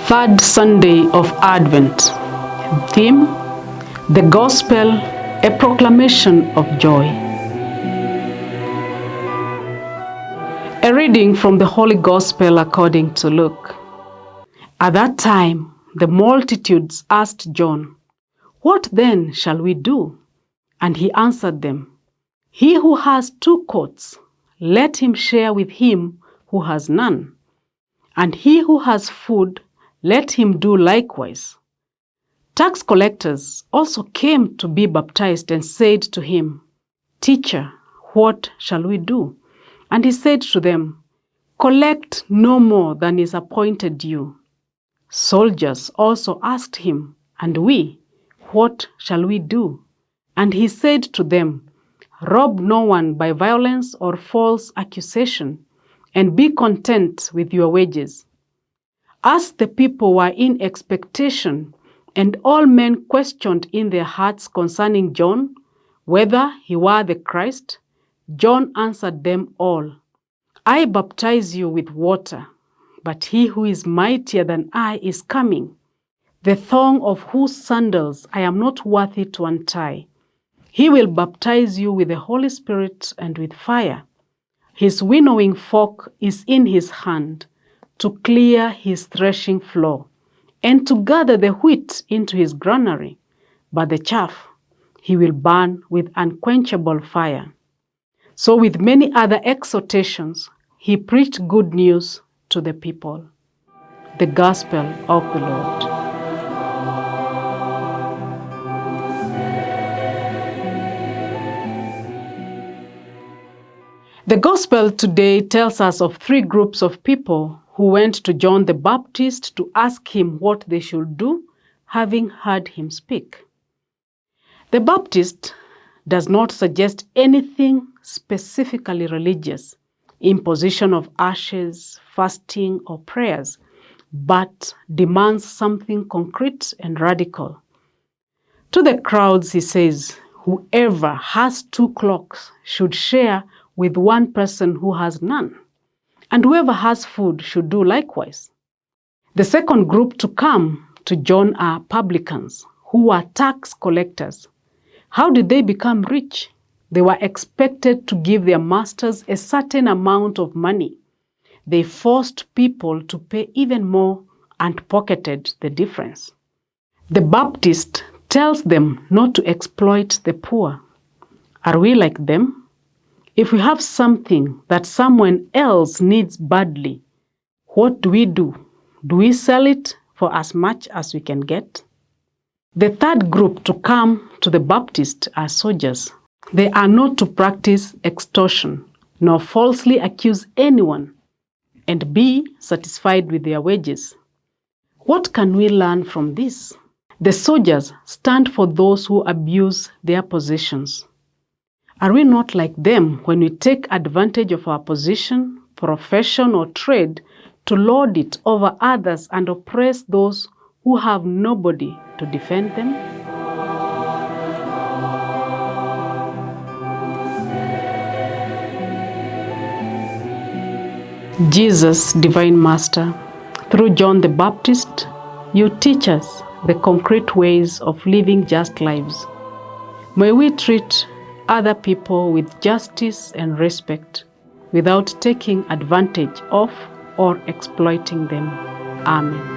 Third Sunday of Advent. Theme: the Gospel, a proclamation of joy. A reading from the Holy Gospel according to Luke. At that time, the multitudes asked John, "What then shall we do?" And he answered them, "He who has 2 coats, let him share with him who has none. And he who has food, let him do likewise." Tax collectors also came to be baptized and said to him, "Teacher, what shall we do?" And he said to them, "Collect no more than is appointed you." Soldiers also asked him, "And we, what shall we do?" And he said to them, "Rob no one by violence or false accusation, and be content with your wages." As the people were in expectation, and all men questioned in their hearts concerning John, whether he were the Christ, John answered them all, "I baptize you with water, but he who is mightier than I is coming, the thong of whose sandals I am not worthy to untie. He will baptize you with the Holy Spirit and with fire. His winnowing fork is in his hand, to clear his threshing floor, and to gather the wheat into his granary, but the chaff he will burn with unquenchable fire." So with many other exhortations, he preached good news to the people. The Gospel of the Lord. The Gospel today tells us of 3 groups of people who went to John the Baptist to ask him what they should do, having heard him speak. The Baptist does not suggest anything specifically religious, imposition of ashes, fasting, or prayers, but demands something concrete and radical. To the crowds, he says, whoever has 2 cloaks should share with one person who has none, and whoever has food should do likewise. The second group to come to John are publicans, who were tax collectors. How did they become rich? They were expected to give their masters a certain amount of money. They forced people to pay even more and pocketed the difference. The Baptist tells them not to exploit the poor. Are we like them? If we have something that someone else needs badly, what do? Do we sell it for as much as we can get? The third group to come to the Baptist are soldiers. They are not to practice extortion, nor falsely accuse anyone, and be satisfied with their wages. What can we learn from this? The soldiers stand for those who abuse their positions. Are we not like them when we take advantage of our position, profession, or trade to lord it over others and oppress those who have nobody to defend them? Jesus, Divine Master, through John the Baptist, you teach us the concrete ways of living just lives. May we treat other people with justice and respect without taking advantage of or exploiting them. Amen.